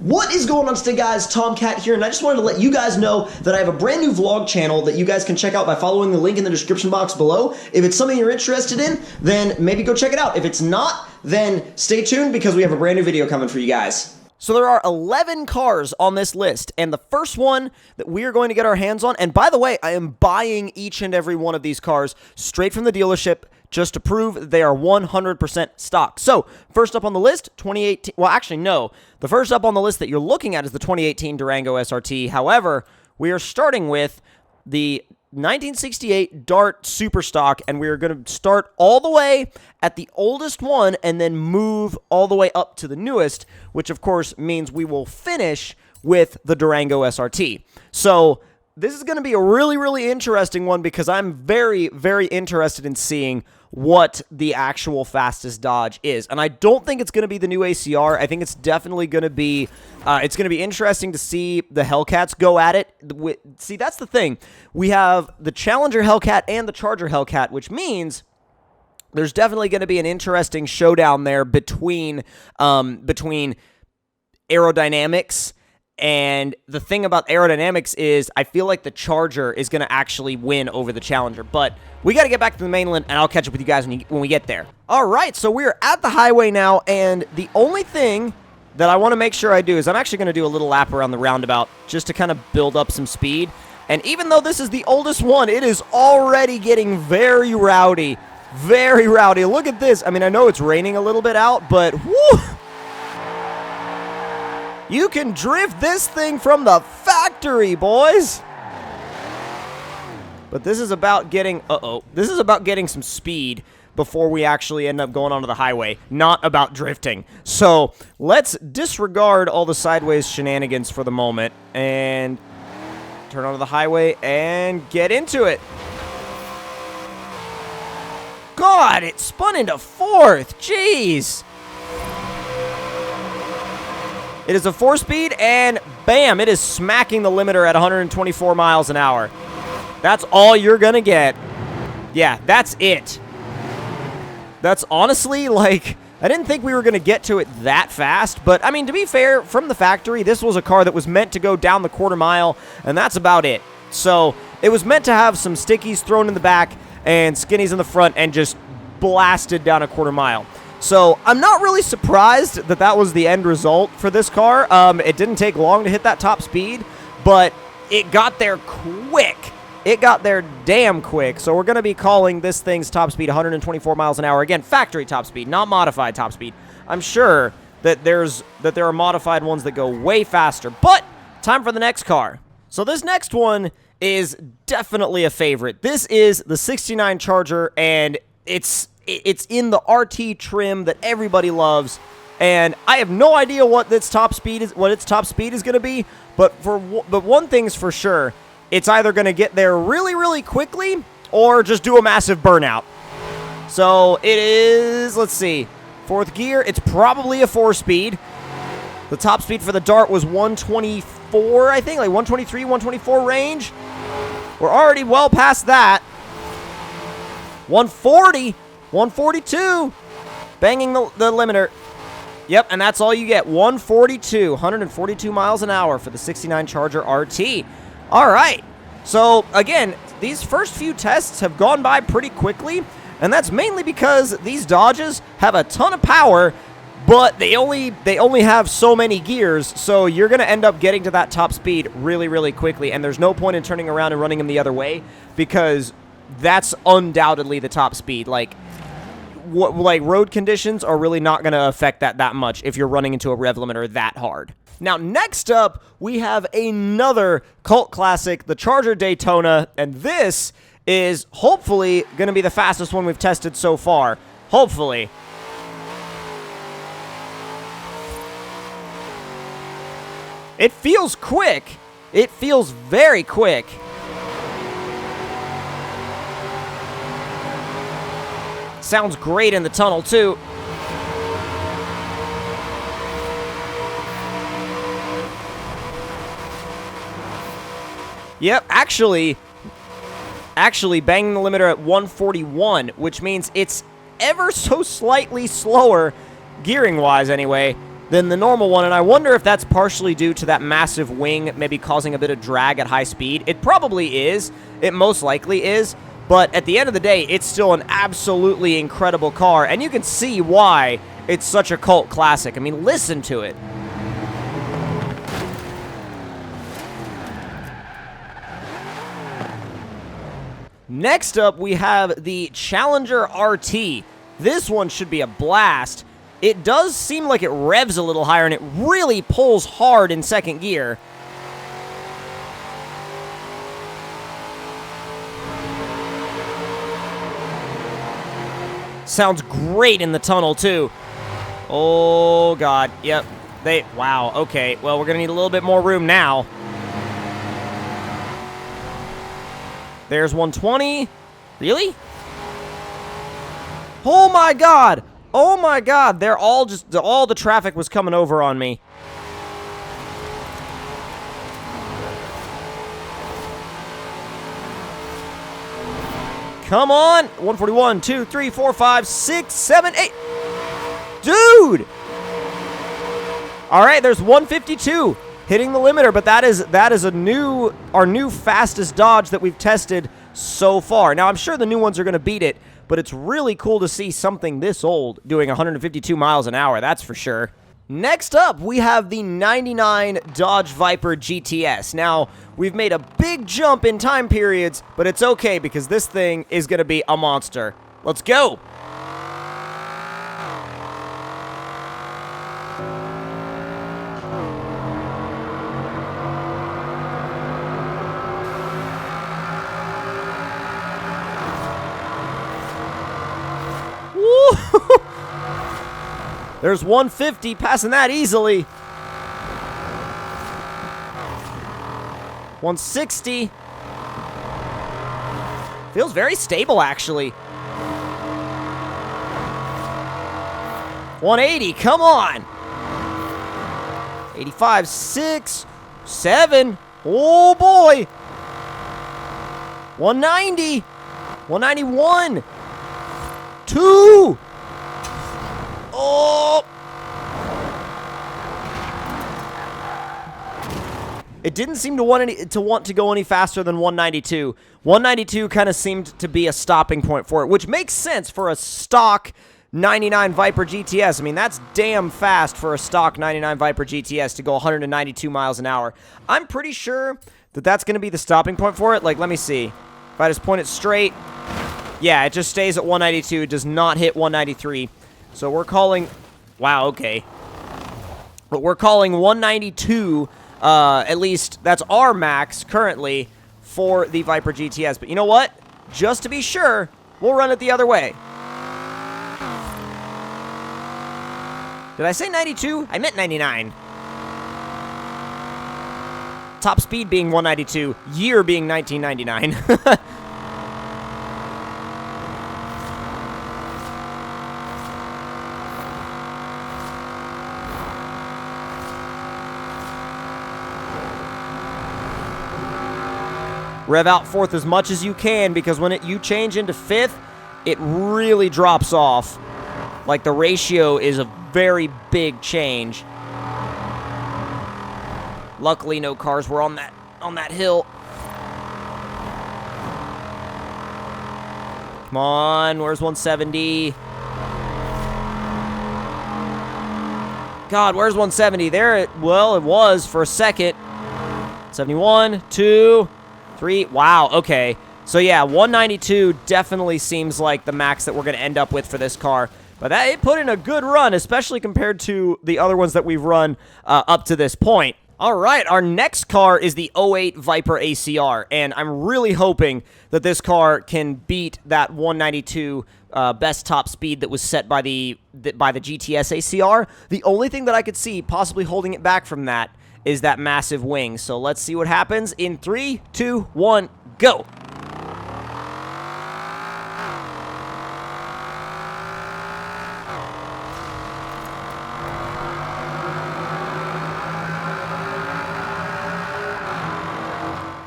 What is going on today, guys? Tomcat here, and I just wanted to let you guys know that I have a brand new vlog channel that you guys can check out by following the link in the description box below. If it's something you're interested in, then maybe go check it out. If it's not, then stay tuned because we have a brand new video coming for you guys. So there are 11 cars on this list, and the first one that we are going to get our hands on, and by the way, I am buying each and every one of these cars straight from the dealership just to prove that they are 100% stock. So, first up on the list, 2018, well actually no, the first up on the list that you're looking at is the 2018 Durango SRT. However, we are starting with the 1968 Dart Superstock, and we are going to start all the way at the oldest one and then move all the way up to the newest, which of course means we will finish with the Durango SRT. So this is going to be a really, really interesting one because I'm very, very interested in seeing what the actual fastest Dodge is. And I don't think it's going to be the new ACR. I think it's definitely going to be, interesting to see the Hellcats go at it. See, that's the thing. We have the Challenger Hellcat and the Charger Hellcat, which means there's definitely going to be an interesting showdown there between aerodynamics. And the thing about aerodynamics is I feel like the Charger is going to actually win over the Challenger. But we got to get back to the mainland, and I'll catch up with you guys when we get there. All right, so we're at the highway now, and the only thing that I want to make sure I do is I'm actually going to do a little lap around the roundabout just to kind of build up some speed. And even though this is the oldest one, it is already getting very rowdy. Very rowdy. Look at this. I mean, I know it's raining a little bit out, but whoo! You can drift this thing from the factory, boys. But this is about getting, this is about getting some speed before we actually end up going onto the highway, not about drifting. So let's disregard all the sideways shenanigans for the moment and turn onto the highway and get into it. God, it spun into fourth. Jeez. It is a 4-speed, and bam, it is smacking the limiter at 124 miles an hour. That's all you're going to get. Yeah, that's it. That's honestly, like, I didn't think we were going to get to it that fast, but, I mean, to be fair, from the factory, this was a car that was meant to go down the quarter mile, and that's about it. So, it was meant to have some stickies thrown in the back and skinnies in the front and just blasted down a quarter mile. So, I'm not really surprised that that was the end result for this car. It didn't take long to hit that top speed, but it got there quick. It got there damn quick. So, we're going to be calling this thing's top speed 124 miles an hour. Again, factory top speed, not modified top speed. I'm sure that there are modified ones that go way faster, but time for the next car. So, this next one is definitely a favorite. This is the 69 Charger, and it's in the RT trim that everybody loves, and I have no idea what its top speed is going to be, but one thing's for sure, it's either going to get there really, really quickly or just do a massive burnout. So it is, let's see, fourth gear, it's probably a 4-speed. The top speed for the Dart was 124, I think, like 123, 124 range. We're already well past that. 140. 142, banging the limiter. Yep, and that's all you get, 142 miles an hour for the 69 Charger RT. All right, so again, these first few tests have gone by pretty quickly, and that's mainly because these Dodges have a ton of power, but they only have so many gears, so you're going to end up getting to that top speed really, really quickly, and there's no point in turning around and running them the other way because that's undoubtedly the top speed. Like road conditions are really not going to affect that much if you're running into a rev limiter that hard. Now, next up, we have another cult classic, the Charger Daytona, and this is hopefully going to be the fastest one we've tested so far. Hopefully. It feels quick. It feels very quick. Sounds great in the tunnel, too. Yep, actually banging the limiter at 141, which means it's ever so slightly slower, gearing-wise anyway, than the normal one, and I wonder if that's partially due to that massive wing maybe causing a bit of drag at high speed. It probably is. It most likely is. But at the end of the day, it's still an absolutely incredible car, and you can see why it's such a cult classic. I mean, listen to it. Next up, we have the Challenger RT. This one should be a blast. It does seem like it revs a little higher, and it really pulls hard in second gear. Sounds great in the tunnel, too. Oh, God. Yep. Wow. Okay. Well, we're going to need a little bit more room now. There's 120. Really? Oh, my God. Oh, my God. They're all the traffic was coming over on me. Come on. 141, 2, 3, 4, 5, 6, 7, 8. Dude. All right, there's 152 hitting the limiter, but that is our new fastest Dodge that we've tested so far. Now, I'm sure the new ones are going to beat it, but it's really cool to see something this old doing 152 miles an hour, that's for sure. Next up, we have the 99 Dodge Viper GTS. Now, we've made a big jump in time periods, but it's okay because this thing is going to be a monster. Let's go! There's 150, passing that easily. 160. Feels very stable, actually. 180, come on. 85, 6, 7. Oh, boy. 190. 191. 2. Oh! It didn't seem to want to go any faster than 192. 192 kind of seemed to be a stopping point for it, which makes sense for a stock 99 Viper GTS. I mean, that's damn fast for a stock 99 Viper GTS to go 192 miles an hour. I'm pretty sure that that's going to be the stopping point for it. Like, let me see. If I just point it straight, yeah, it just stays at 192. It does not hit 193. So we're calling, wow, okay. But we're calling 192, at least that's our max currently for the Viper GTS. But you know what? Just to be sure, we'll run it the other way. Did I say 92? I meant 99. Top speed being 192, year being 1999. Rev out fourth as much as you can, because when you change into fifth, it really drops off. Like, the ratio is a very big change. Luckily, no cars were on that hill. Come on, where's 170? God, where's 170? There it was for a second. 71, 2, 3. Wow, okay. So yeah, 192 definitely seems like the max that we're going to end up with for this car. But it put in a good run, especially compared to the other ones that we've run up to this point. All right, our next car is the 08 Viper ACR, and I'm really hoping that this car can beat that 192 best top speed that was set by the GTS ACR. The only thing that I could see possibly holding it back from that is that massive wing. So let's see what happens in 3, 2, 1, go.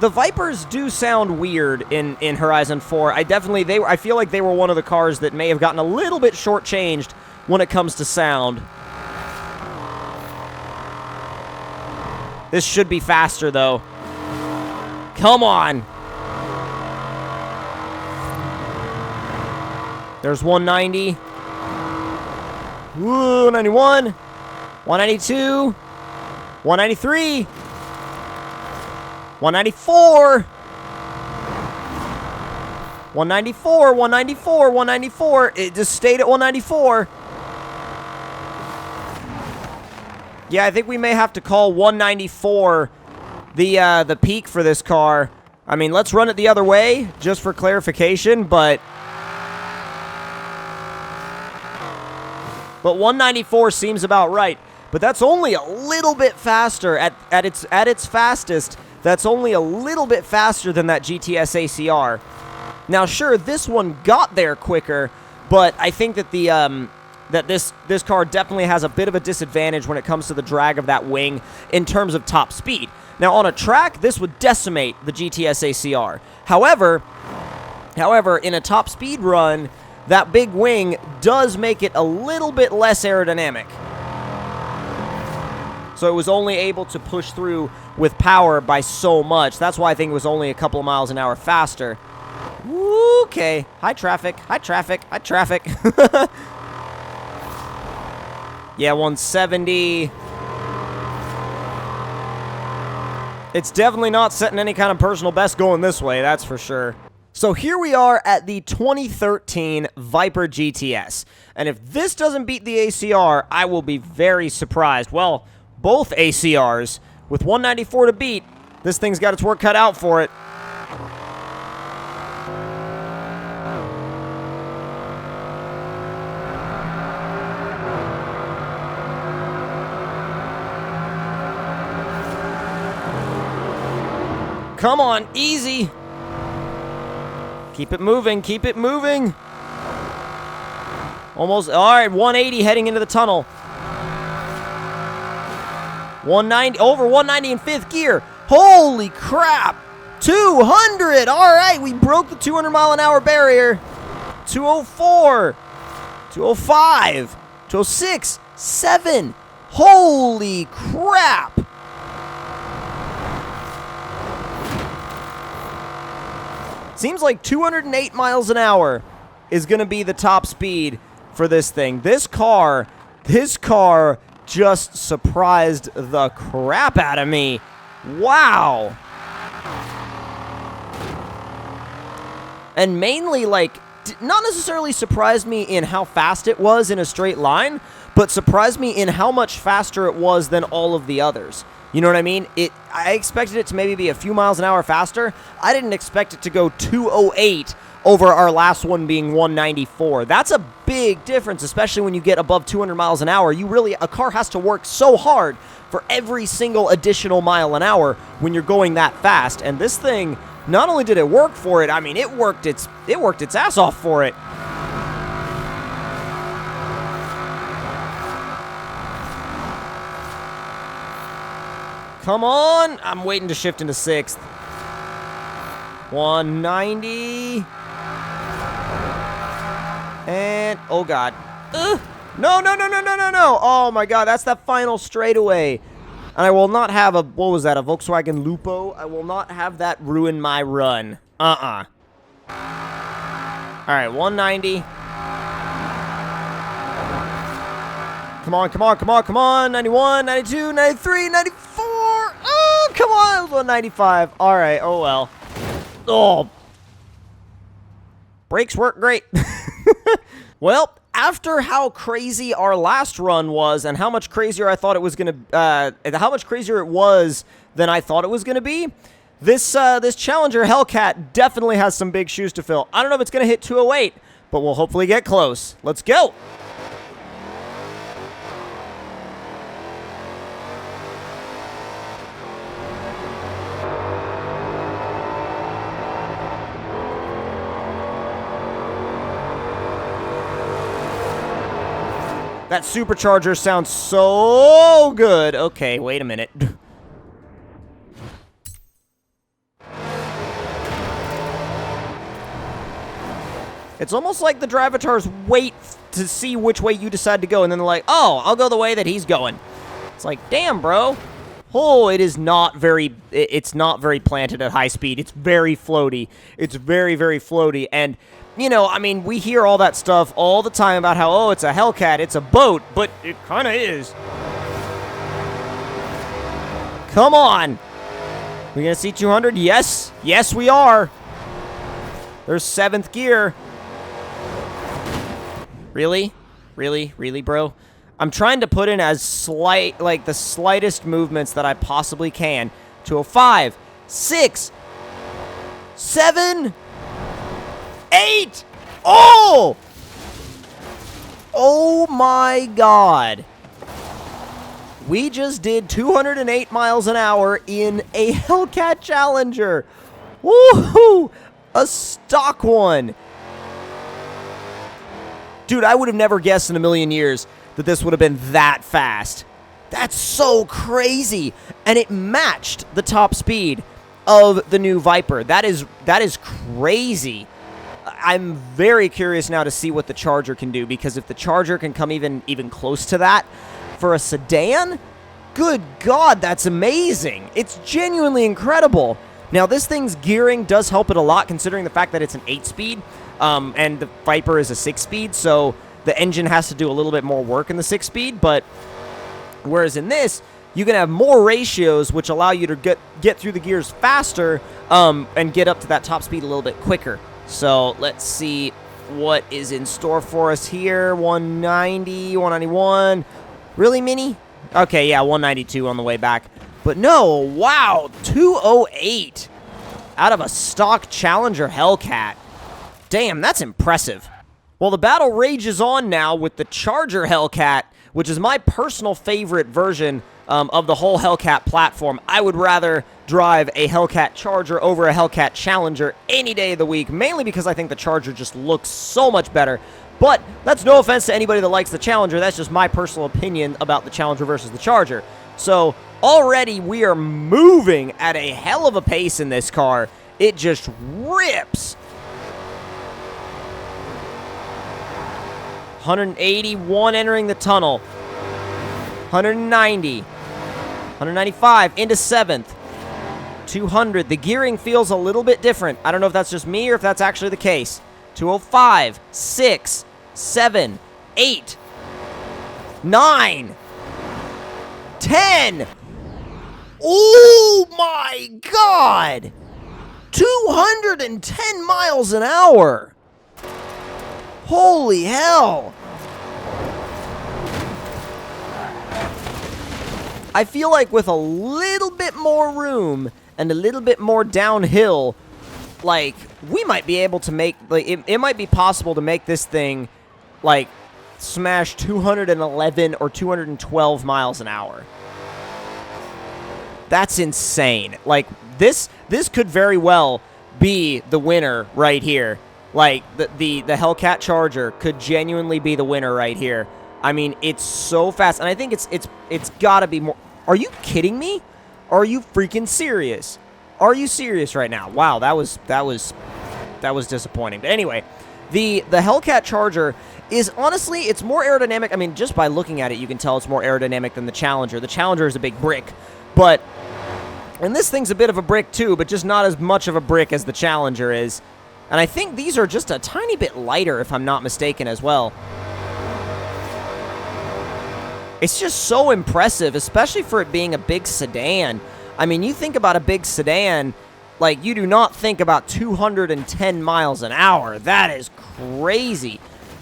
The Vipers do sound weird in Horizon 4. I feel like they were one of the cars that may have gotten a little bit shortchanged when it comes to sound. This should be faster, though. Come on. There's 190. Ooh, 91. 192. 193. 194. 194. 194. 194. It just stayed at 194. Yeah, I think we may have to call 194 the peak for this car. I mean, let's run it the other way just for clarification, but 194 seems about right. But that's only a little bit faster at its fastest. That's only a little bit faster than that GTS ACR. Now, sure, this one got there quicker, but I think that this car definitely has a bit of a disadvantage when it comes to the drag of that wing in terms of top speed. Now, on a track, this would decimate the GTS ACR. However, in a top speed run, that big wing does make it a little bit less aerodynamic. So it was only able to push through with power by so much. That's why I think it was only a couple of miles an hour faster. Okay. High traffic, high traffic, high traffic. Yeah, 170. It's definitely not setting any kind of personal best going this way, that's for sure. So here we are at the 2013 Viper GTS. And if this doesn't beat the ACR, I will be very surprised. Well, both ACRs. With 194 to beat, this thing's got its work cut out for it. Come on, easy. Keep it moving, keep it moving. Almost, all right, 180 heading into the tunnel. 190, over 190 in fifth gear. Holy crap. 200, all right, we broke the 200 mile an hour barrier. 204, 205, 206, 7. Holy crap. Seems like 208 miles an hour is going to be the top speed for this thing. This car just surprised the crap out of me. Wow. And mainly, like, not necessarily surprised me in how fast it was in a straight line, but surprised me in how much faster it was than all of the others. You know what I mean? I expected it to maybe be a few miles an hour faster. I didn't expect it to go 208 over our last one being 194. That's a big difference, especially when you get above 200 miles an hour. A car has to work so hard for every single additional mile an hour when you're going that fast. And this thing, not only did it work for it, I mean, it worked its ass off for it. Come on. I'm waiting to shift into sixth. 190. And, oh, God. No. Oh, my God. That's that final straightaway. And I will not have what was that, a Volkswagen Lupo? I will not have that ruin my run. All right, 190. Come on. 91, 92, 93, 94. Oh, come on. It was 195. All right, oh, well. Oh. Brakes work great. Well, after how crazy our last run was and how much crazier I thought it was going to, how much crazier it was than I thought it was going to be, this Challenger Hellcat definitely has some big shoes to fill. I don't know if it's going to hit 208, but we'll hopefully get close. Let's go. That supercharger sounds so good. Okay, wait a minute. It's almost like the drivatars wait to see which way you decide to go, and then they're like, oh, I'll go the way that he's going. It's like, damn, bro. Oh, it's not very planted at high speed. It's very floaty. It's very, very floaty. And, you know, I mean, we hear all that stuff all the time about how, oh, it's a Hellcat, it's a boat, but it kind of is. Come on. We gonna see 200? Yes. Yes, we are. There's 7th gear. Really? Really, bro? I'm trying to put in as the slightest movements that I possibly can. 205, 6, 7, 8. Oh! Oh my God. We just did 208 miles an hour in a Hellcat Challenger. Woohoo! A stock one. Dude, I would have never guessed in a million years that this would have been that fast. That's so crazy. And it matched the top speed of the new Viper. That is crazy. I'm very curious now to see what the Charger can do, because if the Charger can come even close to that for a sedan, good God, that's amazing. It's genuinely incredible. Now, this thing's gearing does help it a lot, considering the fact that it's an 8-speed, and the Viper is a 6-speed, so the engine has to do a little bit more work in the 6-speed, but whereas in this, you can have more ratios, which allow you to get through the gears faster, and get up to that top speed a little bit quicker. So let's see what is in store for us here. 190, 191. Really, Mini? Okay, yeah, 192 on the way back. But no, wow, 208 out of a stock Challenger Hellcat. Damn, that's impressive. Well, the battle rages on now with the Charger Hellcat, which is my personal favorite version of the whole Hellcat platform. I would rather drive a Hellcat Charger over a Hellcat Challenger any day of the week, mainly because I think the Charger just looks so much better. But that's no offense to anybody that likes the Challenger. That's just my personal opinion about the Challenger versus the Charger. So already we are moving at a hell of a pace in this car. It just rips. 181 entering the tunnel. 190. 195 into 7th. 200. The gearing feels a little bit different. I don't know if that's just me or if that's actually the case. 205. 6. 7. 8. 9. 10. Oh my God. 210 miles an hour. Holy hell. I feel like with a little bit more room and a little bit more downhill, like, we might be able to make, like, it might be possible to make this thing, like, smash 211 or 212 miles an hour. That's insane. Like, this could very well be the winner right here. Like, the Hellcat Charger could genuinely be the winner right here. I mean, it's so fast, and I think it's gotta be more. Are you kidding me? Are you freaking serious? Are you serious right now? Wow, that was disappointing. But anyway, the Hellcat Charger is honestly, it's more aerodynamic. I mean, just by looking at it, you can tell it's more aerodynamic than the Challenger. The Challenger is a big brick, and this thing's a bit of a brick too, but just not as much of a brick as the Challenger is. And I think these are just a tiny bit lighter, if I'm not mistaken, as well. It's just so impressive, especially for it being a big sedan. I mean, you think about a big sedan, like, you do not think about 210 miles an hour. That is crazy.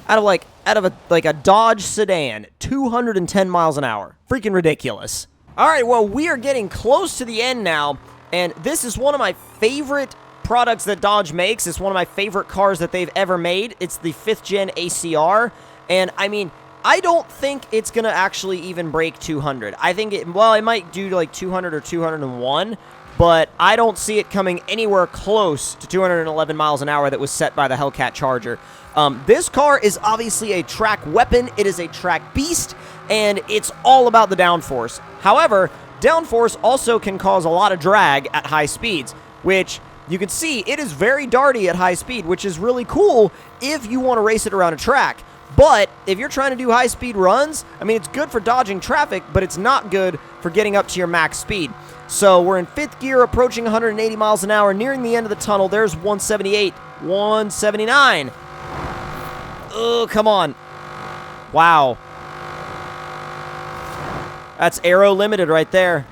Out of a Dodge sedan, 210 miles an hour. Freaking ridiculous. All right, well, we are getting close to the end now, and this is one of my favorite products that Dodge makes. It's one of my favorite cars that they've ever made. It's the 5th gen ACR, and I mean, I don't think it's going to actually even break 200. I think it might do like 200 or 201, but I don't see it coming anywhere close to 211 miles an hour that was set by the Hellcat Charger. This car is obviously a track weapon. It is a track beast, and it's all about the downforce. However, downforce also can cause a lot of drag at high speeds, which you can see it is very darty at high speed, which is really cool if you want to race it around a track. But if you're trying to do high-speed runs, I mean, it's good for dodging traffic, but it's not good for getting up to your max speed. So we're in 5th gear, approaching 180 miles an hour, nearing the end of the tunnel. There's 178, 179. Oh, come on. Wow. That's aero limited right there.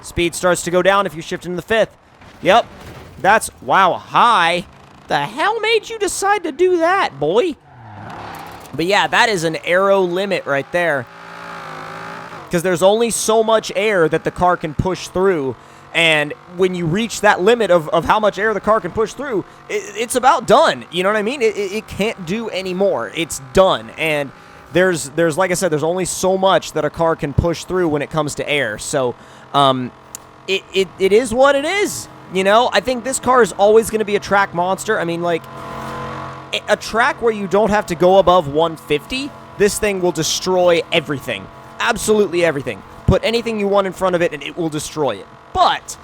Speed starts to go down if you shift into the 5th. Yep. That's, wow, high. The hell made you decide to do that, boy? But yeah, that is an aero limit right there. Because there's only so much air that the car can push through. And when you reach that limit of how much air the car can push through, it's about done. You know what I mean? It can't do any more. It's done. And there's like I said, there's only so much that a car can push through when it comes to air. So it is what it is. You know, I think this car is always going to be a track monster. I mean, like, a track where you don't have to go above 150, this thing will destroy everything. Absolutely everything. Put anything you want in front of it, and it will destroy it. But,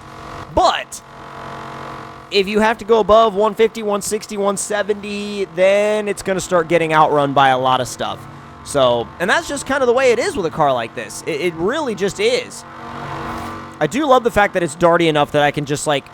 if you have to go above 150, 160, 170, then it's going to start getting outrun by a lot of stuff. So, and that's just kind of the way it is with a car like this. It really just is. I do love the fact that it's darty enough that I can just, like,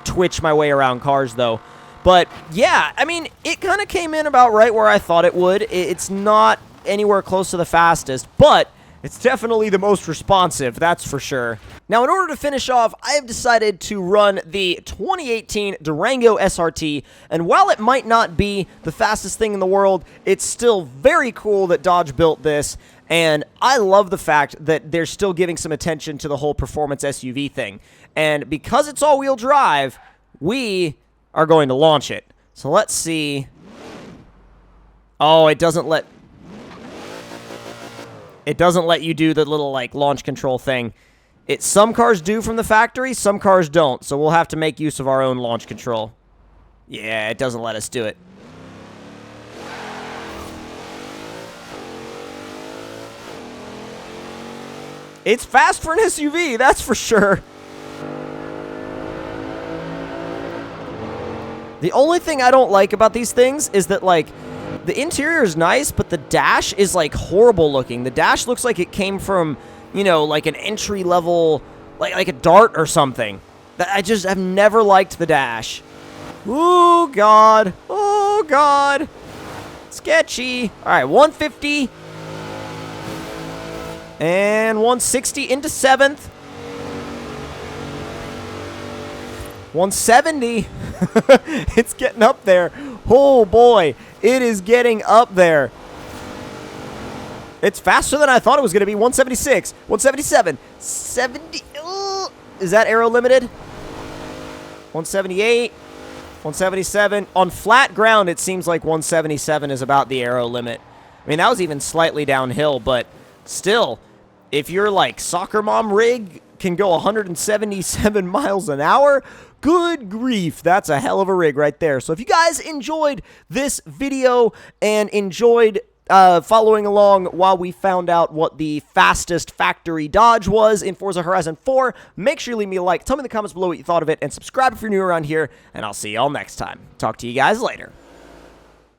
twitch my way around cars, though. But, yeah, I mean, it kind of came in about right where I thought it would. It's not anywhere close to the fastest, but it's definitely the most responsive, that's for sure. Now, in order to finish off, I have decided to run the 2018 Durango SRT, and while it might not be the fastest thing in the world, it's still very cool that Dodge built this, and I love the fact that they're still giving some attention to the whole performance SUV thing. And because it's all-wheel drive, we are going to launch it. So let's see. Oh, it doesn't let you do the little, like, launch control thing. Some cars do from the factory, some cars don't. So we'll have to make use of our own launch control. Yeah, it doesn't let us do it. It's fast for an SUV, that's for sure. The only thing I don't like about these things is that, like, the interior is nice, but the dash is, like, horrible looking. The dash looks like it came from, you know, like an entry-level, like a Dart or something. I've never liked the dash. Oh, God. Oh, God. Sketchy. All right, 150. And 160 into 7th. 170. It's getting up there. Oh, boy. It is getting up there. It's faster than I thought it was going to be. 176. 177. 70. Is that aero limited? 178. 177. On flat ground, it seems like 177 is about the aero limit. I mean, that was even slightly downhill, but still, if your, like, soccer mom rig can go 177 miles an hour, good grief, that's a hell of a rig right there. So if you guys enjoyed this video and enjoyed following along while we found out what the fastest factory Dodge was in Forza Horizon 4, make sure you leave me a like, tell me in the comments below what you thought of it, and subscribe if you're new around here, and I'll see y'all next time. Talk to you guys later.